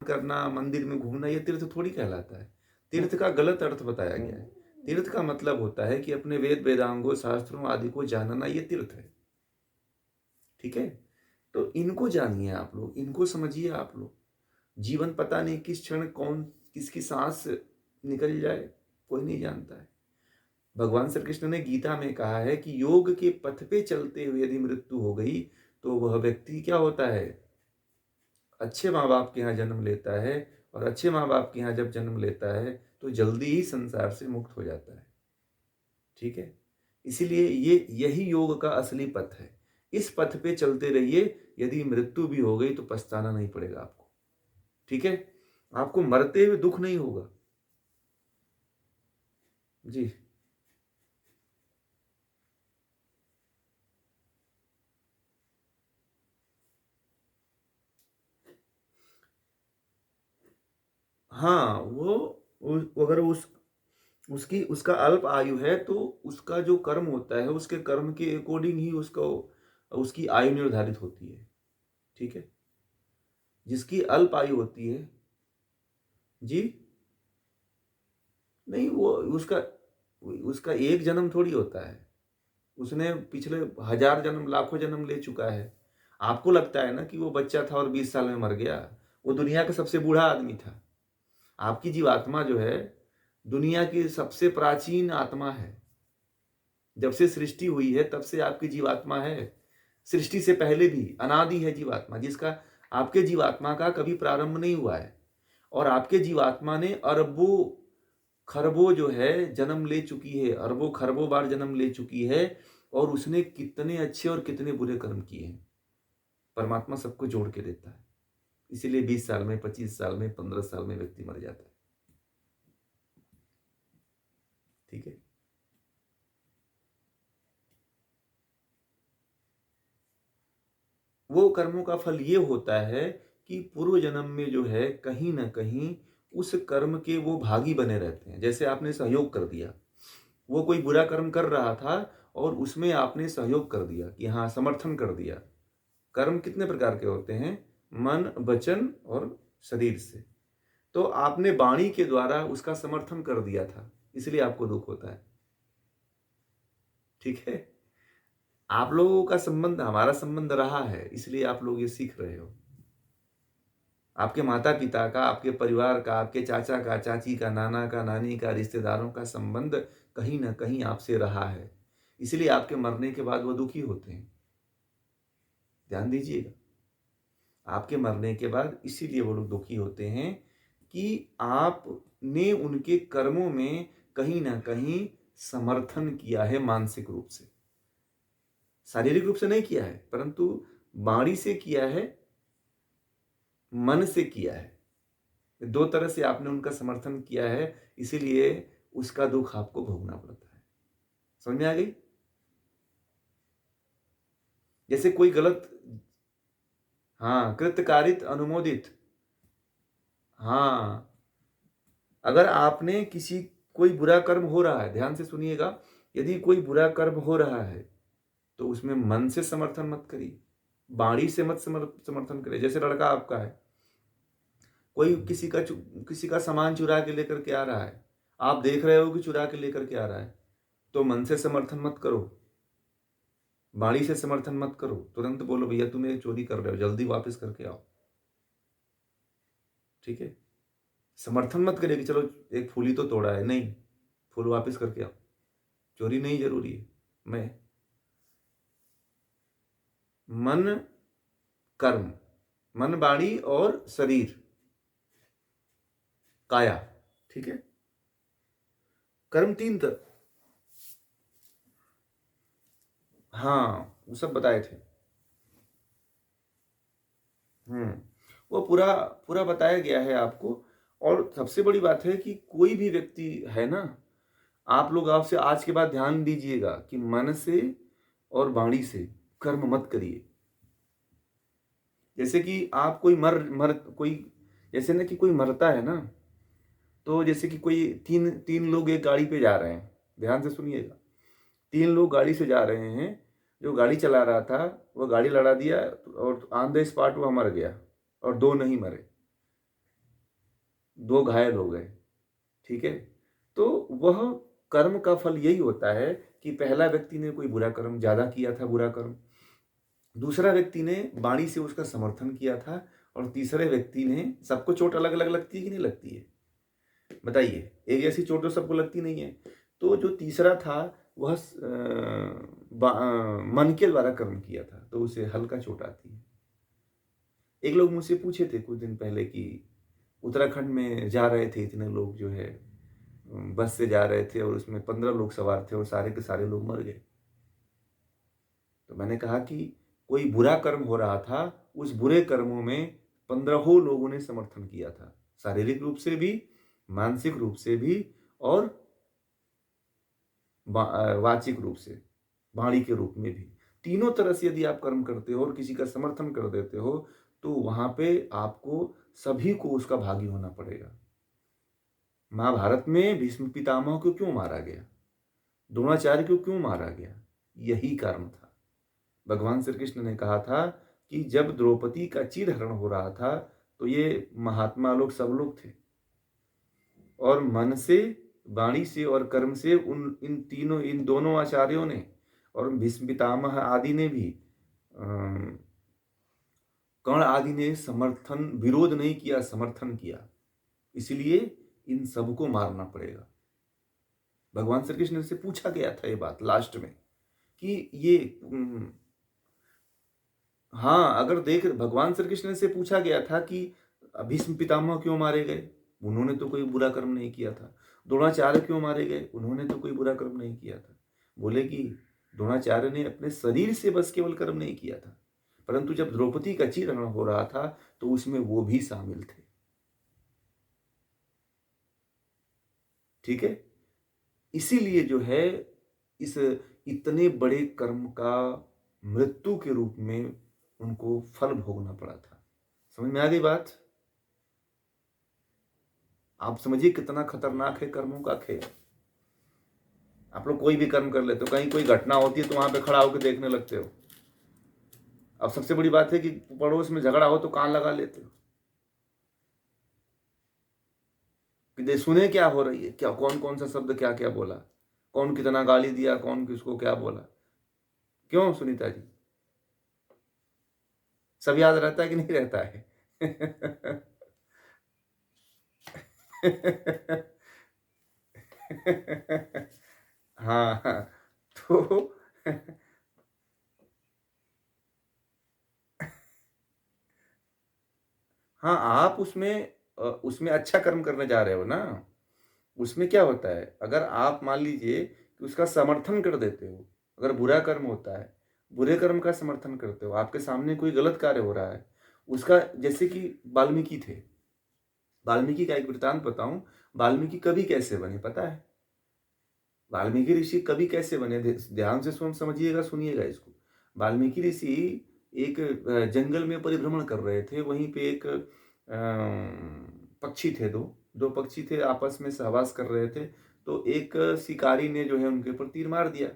करना, मंदिर में घूमना, ये तीर्थ थोड़ी कहलाता है। तीर्थ का गलत अर्थ बताया गया है। तीर्थ का मतलब होता है कि अपने वेद वेदांगों शास्त्रों आदि को जानना, ये तीर्थ है। ठीक है, तो इनको जानिए आप लोग, इनको समझिए आप लोग। जीवन पता नहीं किस क्षण कौन किसकी सांस निकल जाए, कोई नहीं जानता है। भगवान श्री कृष्ण ने गीता में कहा है कि योग के पथ पे चलते हुए यदि मृत्यु हो गई तो वह व्यक्ति क्या होता है, अच्छे माँ बाप के यहाँ जन्म लेता है, और अच्छे माँ बाप के यहाँ जब जन्म लेता है तो जल्दी ही संसार से मुक्त हो जाता है। ठीक है, इसीलिए यही योग का असली पथ है। इस पथ पे चलते रहिए, यदि मृत्यु भी हो गई तो पछताना नहीं पड़ेगा आपको। ठीक है, आपको मरते हुए दुख नहीं होगा। जी हाँ, अगर उसकी उसका अल्प आयु है तो उसका जो कर्म होता है, उसके कर्म के अकॉर्डिंग ही उसको उसकी आयु निर्धारित होती है। ठीक है, जिसकी अल्प आयु होती है। जी नहीं, वो उसका उसका एक जन्म थोड़ी होता है। उसने पिछले हजार जन्म, लाखों जन्म ले चुका है। आपको लगता है ना कि वो बच्चा था और 20 साल में मर गया। वो दुनिया का सबसे बूढ़ा आदमी था। आपकी जीवात्मा जो है दुनिया की सबसे प्राचीन आत्मा है। जब से सृष्टि हुई है तब से आपकी जीवात्मा है। सृष्टि से पहले भी अनादि है जीवात्मा, जिसका आपके जीवात्मा का कभी प्रारंभ नहीं हुआ है। और आपके जीवात्मा ने अरबों खरबों जो है जन्म ले चुकी है, अरबों खरबों बार जन्म ले चुकी है। और उसने कितने अच्छे और कितने बुरे कर्म किए हैं। परमात्मा सबको जोड़ के देता है। इसीलिए 20 साल में, 25 साल में, 15 साल में व्यक्ति मर जाता है। ठीक है, वो कर्मों का फल ये होता है कि पूर्व जन्म में जो है कहीं ना कहीं उस कर्म के वो भागी बने रहते हैं। जैसे आपने सहयोग कर दिया, वो कोई बुरा कर्म कर रहा था और उसमें आपने सहयोग कर दिया कि हाँ, समर्थन कर दिया। कर्म कितने प्रकार के होते हैं, मन, वचन और शरीर से। तो आपने वाणी के द्वारा उसका समर्थन कर दिया था, इसलिए आपको दुख होता है। ठीक है, आप लोगों का संबंध हमारा संबंध रहा है, इसलिए आप लोग ये सीख रहे हो। आपके माता पिता का, आपके परिवार का, आपके चाचा का, चाची का, नाना का, नानी का, रिश्तेदारों का संबंध कहीं ना कहीं आपसे रहा है। इसलिए आपके मरने के बाद वो दुखी होते हैं। ध्यान दीजिएगा, आपके मरने के बाद इसीलिए वो लोग दुखी होते हैं कि आपने उनके कर्मों में कहीं ना कहीं समर्थन किया है, मानसिक रूप से। शारीरिक रूप से नहीं किया है, परंतु वाणी से किया है, मन से किया है। दो तरह से आपने उनका समर्थन किया है, इसीलिए उसका दुख आपको भोगना पड़ता है। समझ में आ गई? जैसे कोई गलत, हाँ, कृतकारित अनुमोदित। हाँ, अगर आपने किसी कोई बुरा कर्म हो रहा है, ध्यान से सुनिएगा, यदि कोई बुरा कर्म हो रहा है तो उसमें मन से समर्थन मत करिए, वाणी से मत समर्थन करिए। जैसे लड़का आपका है, कोई किसी का सामान चुरा के लेकर के आ रहा है, आप देख रहे हो कि चुरा के लेकर के आ रहा है, तो मन से समर्थन मत करो, वाणी से समर्थन मत करो। तुरंत बोलो भैया तुम ये चोरी कर रहे हो, जल्दी वापस करके आओ। ठीक है, समर्थन मत करिए कि चलो एक फूल ही तो तोड़ा है, नहीं, फूल वापस करके आओ, चोरी नहीं जरूरी है। मैं मन, कर्म, मन, वाणी और शरीर, काया। ठीक है, कर्म तीन तर, हाँ, वो सब बताए थे। हम्म, वो पूरा पूरा बताया गया है आपको। और सबसे बड़ी बात है कि कोई भी व्यक्ति है ना, आप लोग आपसे आज के बाद ध्यान दीजिएगा कि मन से और वाणी से कर्म मत करिए। जैसे कि आप कोई मर मर कोई, जैसे ना कि कोई मरता है ना, तो जैसे कि कोई तीन तीन लोग एक गाड़ी पे जा रहे हैं, ध्यान से सुनिएगा। तीन लोग गाड़ी से जा रहे हैं, जो गाड़ी चला रहा था वो गाड़ी लड़ा दिया और ऑन द स्पॉट वह मर गया, और दो नहीं मरे। 2 घायल हो गए, ठीक है? तो वह कर्म का फल यही होता है कि पहला व्यक्ति ने कोई बुरा कर्म ज़्यादा किया था, बुरा कर्म, दूसरा व्यक्ति ने वाणी से उसका समर्थन किया था और तीसरे व्यक्ति ने, सबको चोट अलग-अलग लगती है कि नहीं लगती है? बताइए, एक जैसी चोट तो सबको लगती नहीं है। तो जो तीसरा था वह मन के द्वारा कर्म किया था, तो उसे हल्का चोट आती है। एक लोग मुझसे पूछे थे कुछ दिन पहले कि उत्तराखंड में जा रहे थे इतने लोग जो है, बस से जा रहे थे और उसमें 15 लोग सवार थे और सारे के सारे लोग मर गए। तो मैंने कहा कि कोई बुरा कर्म हो रहा था, उस बुरे कर्मों में 15 लोगों ने समर्थन किया था, शारीरिक रूप से भी, मानसिक रूप से भी और वाचिक रूप से, वाणी के रूप में भी। तीनों तरह से यदि आप कर्म करते हो और किसी का समर्थन कर देते हो, तो वहाँ पे आपको सभी को उसका भागी होना पड़ेगा। महाभारत में भीष्म पितामह को क्यों मारा गया? द्रोणाचार्य को क्यों मारा गया? यही कारण था। भगवान श्री कृष्ण ने कहा था कि जब द्रौपदी का चीरहरण हो रहा था, तो ये महात्मा लोग सब लोग थे और मन से, वाणी से और कर्म से इन दोनों आचार्यों ने और भीष्म पितामह आदि ने भी, कर्ण आदि ने समर्थन, विरोध नहीं किया, समर्थन किया। इसलिए इन सबको मारना पड़ेगा। भगवान श्री कृष्ण से पूछा गया था ये बात लास्ट में कि ये हाँ, अगर देख, भगवान श्री कृष्ण से पूछा गया था कि भीष्म पितामह क्यों मारे गए? उन्होंने तो कोई बुरा कर्म नहीं किया था। द्रोणाचार्य क्यों मारे गए? उन्होंने तो कोई बुरा कर्म नहीं किया था। बोले कि द्रोणाचार्य ने अपने शरीर से बस केवल कर्म नहीं किया था, परंतु जब द्रौपदी का चीरहरण हो रहा था तो उसमें वो भी शामिल थे। ठीक है? इसीलिए जो है, इस इतने बड़े कर्म का मृत्यु के रूप में उनको फल भोगना पड़ा था। समझ में आ गई बात? आप समझिए कितना खतरनाक है कर्मों का खेल। आप लोग कोई भी कर्म कर लेते हो, कहीं कोई घटना होती है तो वहां पे खड़ा होकर देखने लगते हो। अब सबसे बड़ी बात है कि पड़ोस में झगड़ा हो तो कान लगा लेते हो कि सुने क्या हो रही है, क्या कौन कौन सा शब्द क्या क्या बोला, कौन कितना गाली दिया, कौन किसको क्या बोला। क्यों सुनीता जी? सब याद रहता है कि नहीं रहता है? हाँ हाँ, तो हाँ, आप उसमें अच्छा कर्म करने जा रहे हो ना। उसमें क्या होता है, अगर आप मान लीजिए कि उसका समर्थन कर देते हो, अगर बुरा कर्म होता है, बुरे कर्म का समर्थन करते हो, आपके सामने कोई गलत कार्य हो रहा है, उसका, जैसे कि वाल्मीकि थे, वाल्मीकि का एक वृत्तांत बताऊं। वाल्मीकि कवि कैसे बने पता है? वाल्मीकि ऋषि कवि कैसे बने? ध्यान से समझिएगा, सुनिएगा इसको। वाल्मीकि ऋषि एक जंगल में परिभ्रमण कर रहे थे, वहीं पे एक पक्षी थे, दो दो पक्षी थे, आपस में सहवास कर रहे थे। तो एक शिकारी ने जो है उनके ऊपर तीर मार दिया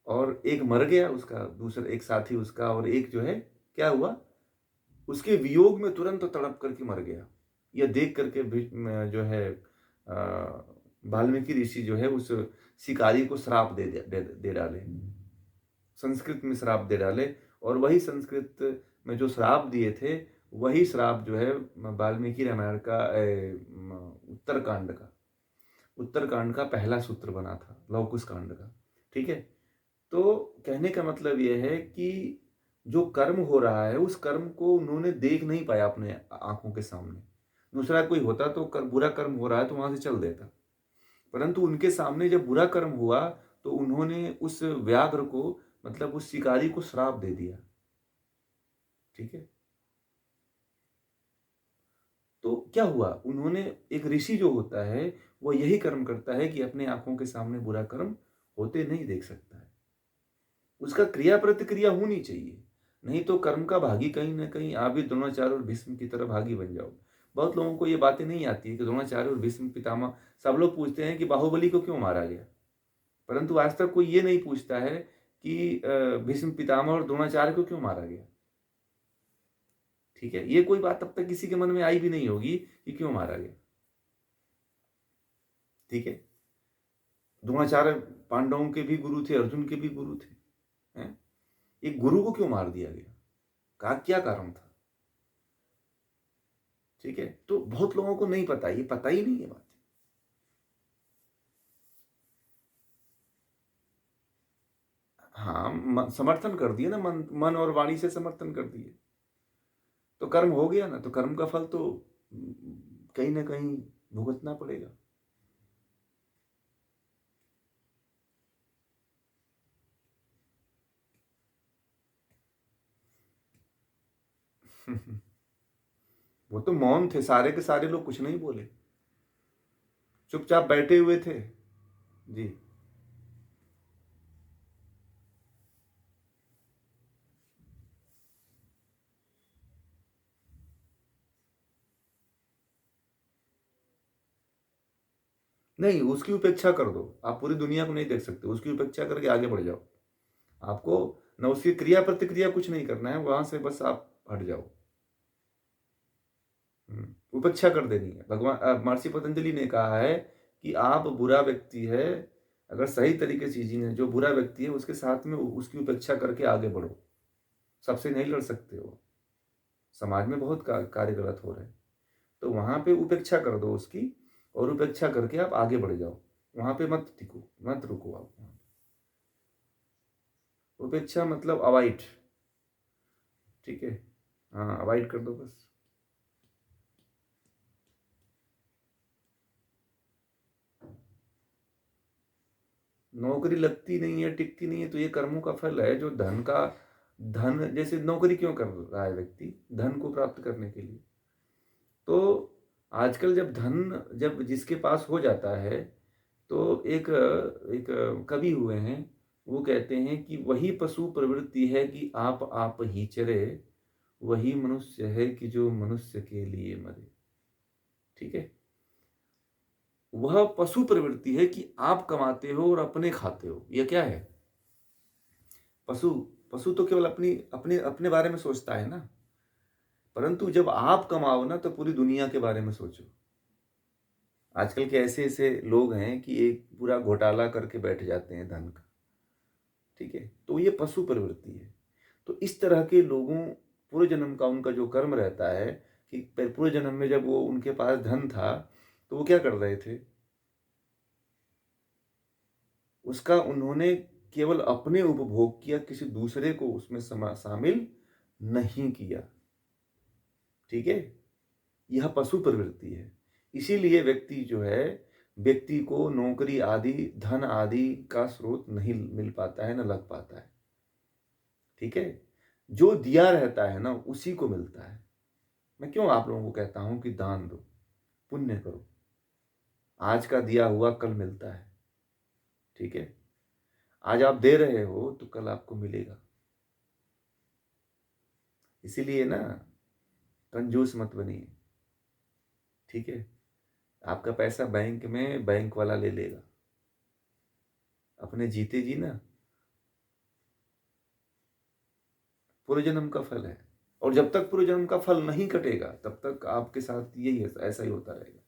और एक मर गया, उसका दूसरा एक साथी उसका, और एक जो है क्या हुआ, उसके वियोग में तुरंत तड़प करके मर गया। यह देख करके जो है वाल्मीकि ऋषि जो है उस शिकारी को श्राप दे डाले, संस्कृत में श्राप दे डाले। और वही संस्कृत में जो श्राप दिए थे, वही श्राप जो है वाल्मीकि रामायण का उत्तरकांड का पहला सूत्र बना था, लव कुश कांड का। ठीक है? तो कहने का मतलब यह है कि जो कर्म हो रहा है, उस कर्म को उन्होंने देख नहीं पाया अपने आंखों के सामने। दूसरा कोई होता तो बुरा कर्म हो रहा है तो वहां से चल देता, परंतु उनके सामने जब बुरा कर्म हुआ तो उन्होंने उस व्याघ्र को, मतलब उस शिकारी को श्राप दे दिया। ठीक है? तो क्या हुआ, उन्होंने, एक ऋषि जो होता है वो यही कर्म करता है कि अपने आंखों के सामने बुरा कर्म होते नहीं देख सकता है, उसका क्रिया प्रतिक्रिया होनी चाहिए। नहीं तो कर्म का भागी कहीं ना कहीं आप भी द्रोणाचार्य और भीष्म की तरह भागी बन जाओ। बहुत लोगों को ये बातें नहीं आती है कि द्रोणाचार्य और भीष्म पितामह, सब लोग पूछते हैं कि बाहुबली को क्यों मारा गया, परंतु आज तक कोई ये नहीं पूछता है कि भीष्म पितामह और द्रोणाचार्य को क्यों मारा गया। ठीक है, ये कोई बात तब तक किसी के मन में आई भी नहीं होगी कि क्यों मारा गया। ठीक है, द्रोणाचार्य पांडवों के भी गुरु थे, अर्जुन के भी गुरु थे, हैं? एक गुरु को क्यों मार दिया गया, का क्या कारण था? ठीक है, तो बहुत लोगों को नहीं पता, ये पता ही नहीं है बात। हाँ, समर्थन कर दिए ना, मन और वाणी से समर्थन कर दिए, तो कर्म हो गया ना, तो कर्म का फल तो कहीं ना कहीं भुगतना पड़ेगा। वो तो मौन थे, सारे के सारे लोग कुछ नहीं बोले, चुपचाप बैठे हुए थे। जी। नहीं, उसकी उपेक्षा कर दो, आप पूरी दुनिया को नहीं देख सकते, उसकी उपेक्षा करके आगे बढ़ जाओ। आपको न उसकी क्रिया प्रतिक्रिया कुछ नहीं करना है, वहां से बस आप हट जाओ। उपेक्षा कर देनी है। भगवान महर्षि पतंजलि ने कहा है कि आप बुरा व्यक्ति है, अगर सही तरीके से जीने, जो बुरा व्यक्ति है उसके साथ में उसकी उपेक्षा करके आगे बढ़ो। सबसे नहीं लड़ सकते हो, समाज में बहुत कार्य गलत हो रहे हैं, तो वहां पे उपेक्षा कर दो उसकी, और उपेक्षा करके आप आगे बढ़ जाओ, वहां पे मत टिको, मत रुको आप। उपेक्षा मतलब अवॉइड। ठीक है, हाँ, अवॉइड कर दो बस। नौकरी लगती नहीं है, टिकती नहीं है, तो ये कर्मों का फल है, जो धन जैसे नौकरी क्यों कर रहा है व्यक्ति, धन को प्राप्त करने के लिए। तो आजकल जब धन जब जिसके पास हो जाता है, तो एक एक कवि हुए हैं, वो कहते हैं कि वही पशु प्रवृत्ति है कि आप ही चरे, वही मनुष्य है कि जो मनुष्य के लिए मरे। ठीक है, वह पशु प्रवृत्ति है कि आप कमाते हो और अपने खाते हो, यह क्या है? पशु पशु तो केवल अपनी अपने अपने बारे में सोचता है ना, परंतु जब आप कमाओ ना, तो पूरी दुनिया के बारे में सोचो। आजकल के ऐसे ऐसे लोग हैं कि एक पूरा घोटाला करके बैठ जाते हैं धन का। ठीक है, तो ये पशु प्रवृत्ति है। तो इस तरह के लोगों, पूर्व जन्म का उनका जो कर्म रहता है कि पूर्व जन्म में जब वो उनके पास धन था, तो वो क्या कर रहे थे, उसका उन्होंने केवल अपने उपभोग किया, किसी दूसरे को उसमें शामिल नहीं किया। ठीक है, यह पशु प्रवृत्ति है। इसीलिए व्यक्ति जो है, व्यक्ति को नौकरी आदि, धन आदि का स्रोत नहीं मिल पाता है, न लग पाता है। ठीक है, जो दिया रहता है ना, उसी को मिलता है। मैं क्यों आप लोगों को कहता हूं कि दान दो, पुण्य करो, आज का दिया हुआ कल मिलता है। ठीक है, आज आप दे रहे हो तो कल आपको मिलेगा। इसीलिए ना, कंजूस मत बनिए। ठीक है, आपका पैसा बैंक में बैंक वाला ले लेगा, अपने जीते जी ना, पूर्व जन्म का फल है। और जब तक पूर्व जन्म का फल नहीं कटेगा, तब तक आपके साथ यही है, ऐसा ही होता रहेगा।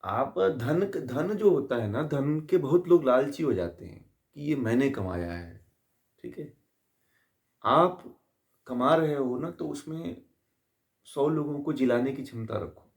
आप धन जो होता है ना, धन के बहुत लोग लालची हो जाते हैं कि ये मैंने कमाया है। ठीक है, आप कमा रहे हो ना, तो उसमें 100 लोगों को जिलाने की क्षमता रखो,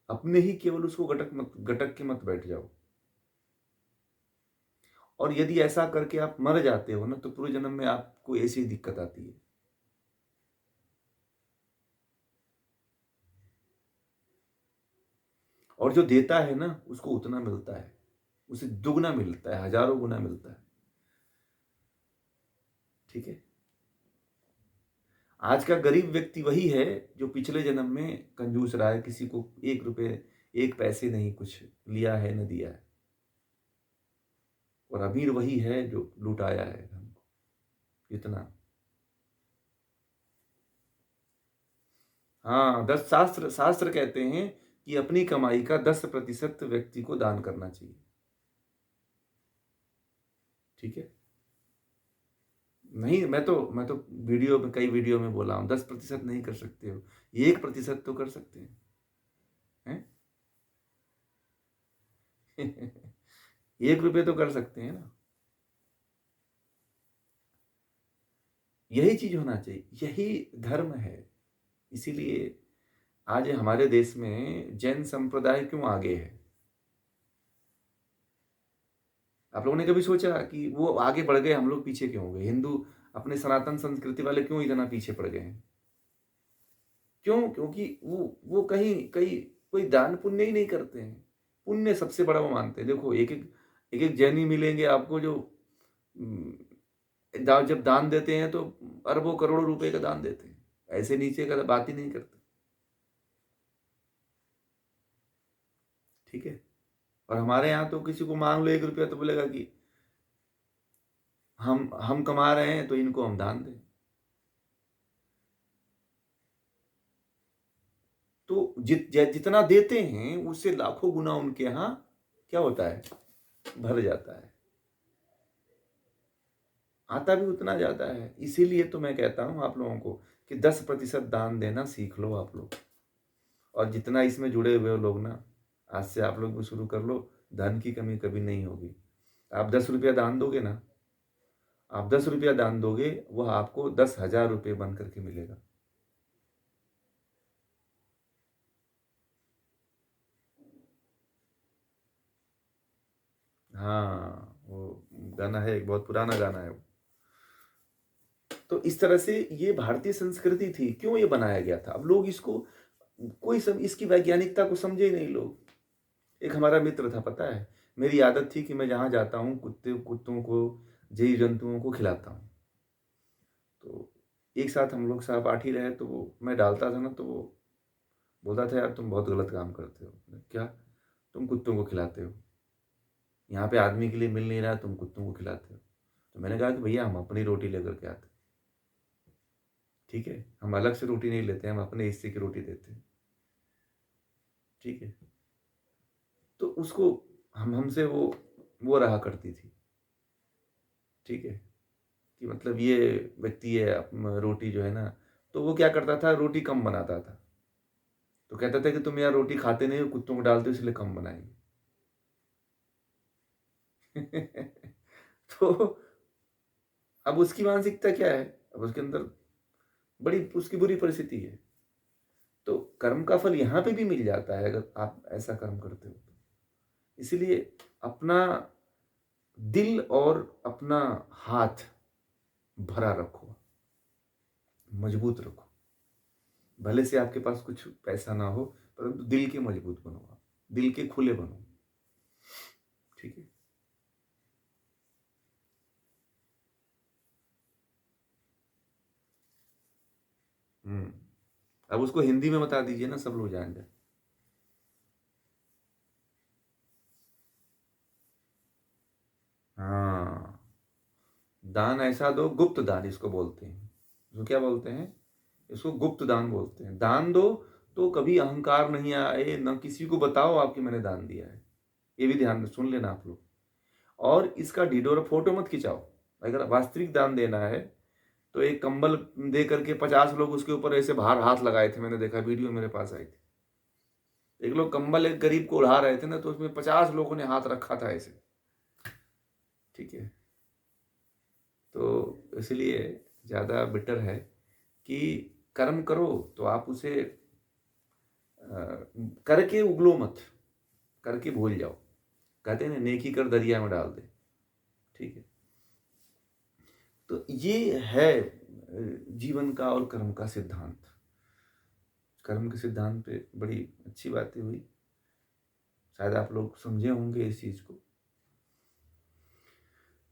अपने ही केवल उसको गटक के मत बैठ जाओ। और यदि ऐसा करके आप मर जाते हो ना, तो पूर्व जन्म में आपको ऐसी दिक्कत आती है। और जो देता है ना, उसको उतना मिलता है, उसे दुगना मिलता है, हजारों गुना मिलता है। ठीक है, आज का गरीब व्यक्ति वही है जो पिछले जन्म में कंजूस रहा है, किसी को 1 रुपए 1 पैसे नहीं कुछ लिया है, न दिया है। और अमीर वही है जो लुटाया है धन को इतना। हाँ, 10 शास्त्र शास्त्र कहते हैं कि अपनी कमाई का 10% व्यक्ति को दान करना चाहिए। ठीक है, नहीं, मैं तो वीडियो में, कई वीडियो में बोला हूँ, 10% नहीं कर सकते हो, 1% तो कर सकते हैं, हैं? 1 रुपये तो कर सकते हैं ना। यही चीज़ होना चाहिए, यही धर्म है। इसीलिए आज हमारे देश में जैन संप्रदाय क्यों आगे है? आप लोगों ने कभी सोचा कि वो आगे बढ़ गए, हम लोग पीछे क्यों हो गए? हिंदू अपने सनातन संस्कृति वाले क्यों इतना पीछे पड़ गए हैं? क्यों? क्योंकि वो कहीं कहीं कोई दान पुण्य ही नहीं करते हैं। पुण्य सबसे बड़ा वो मानते हैं। देखो एक-एक जैनी मिलेंगे आपको जो उम, दा जब दान देते हैं तो अरबों करोड़ों रुपए का दान देते हैं। ऐसे नीचे का बात ही नहीं करते। ठीक है? और हमारे यहाँ तो किसी को माँग लो 1 रुपया तो बोलेगा कि हम कमा रहे हैं तो इनको हम दान दें। तो जितना देते हैं उससे लाखों गुना उनके यहाँ क्या होता है? भर जाता है। आता भी उतना ज़्यादा है। इसीलिए तो मैं कहता हूँ आप लोगों को कि 10% दान देना सीख लो आप लोग। और जितना इसमें जुड़े हुए हो लोग ना, आज से आप लोग भी शुरू कर लो, धन की कमी कभी नहीं होगी। आप 10 रुपया दान दोगे ना, आप 10 रुपया दान दोगे, वह आपको 10,000 रुपये बन करके मिलेगा। हाँ, वो गाना है, एक बहुत पुराना गाना है वो। तो इस तरह से ये भारतीय संस्कृति थी। क्यों ये बनाया गया था? अब लोग इसको कोई सब इसकी वैज्ञानिकता को समझे ही नहीं लोग। एक हमारा मित्र था पता है, मेरी आदत थी कि मैं जहाँ जाता हूँ कुत्तों को, जीव-जंतुओं को खिलाता हूँ। तो एक साथ हम लोग सहपाठी रहे तो वो मैं डालता था ना तो वो बोलता था यार तुम बहुत गलत काम करते हो। मैंने, क्या? तुम कुत्तों को खिलाते हो। यहाँ पे आदमी के लिए मिल नहीं रहा तुम कुत्तों को खिलाते हो। तो मैंने कहा कि भैया हम अपनी रोटी लेकर के आते हैं। ठीक है? हम अलग से रोटी नहीं लेते, हम अपने हिस्से की रोटी देते हैं। ठीक है? तो उसको हम हमसे वो रहा करती थी। ठीक है? कि मतलब ये व्यक्ति है रोटी जो है ना, तो वो क्या करता था रोटी कम बनाता था। तो कहता था कि तुम यार रोटी खाते नहीं हो, कुत्तों को डालते हो इसलिए कम बनाएँगे। तो अब उसकी मानसिकता क्या है? अब उसके अंदर बड़ी उसकी बुरी परिस्थिति है। तो कर्म का फल यहाँ पे भी मिल जाता है अगर आप ऐसा कर्म करते हो तो। इसीलिए अपना दिल और अपना हाथ भरा रखो, मजबूत रखो। भले से आपके पास कुछ पैसा ना हो, परंतु दिल के मजबूत बनो आप, दिल के खुले बनो। ठीक है? हुँ। अब उसको हिंदी में बता दीजिए ना, सब लोग जान जाएँ। हाँ, दान ऐसा दो, गुप्त दान इसको बोलते हैं। इसको क्या बोलते हैं? इसको गुप्त दान बोलते हैं। दान दो तो कभी अहंकार नहीं आए, ना किसी को बताओ आप कि मैंने दान दिया है। ये भी ध्यान में सुन लेना आप लोग। और इसका ढिढोरा फोटो मत खिंचाओ। अगर वास्तविक दान देना है, तो एक कंबल दे करके 50 लोग उसके ऊपर ऐसे बाहर हाथ लगाए थे, मैंने देखा वीडियो मेरे पास आई थी। एक लोग कंबल एक गरीब को उड़ा रहे थे ना, तो उसमें 50 लोगों ने हाथ रखा था ऐसे। ठीक है? तो इसलिए ज़्यादा बेटर है कि कर्म करो तो आप उसे करके उगलो मत, करके भूल जाओ। कहते हैं ना नेकी कर दरिया में डाल दे। ठीक है? तो ये है जीवन का और कर्म का सिद्धांत। कर्म के सिद्धांत पे बड़ी अच्छी बातें हुई। शायद आप लोग समझे होंगे इस चीज़ को।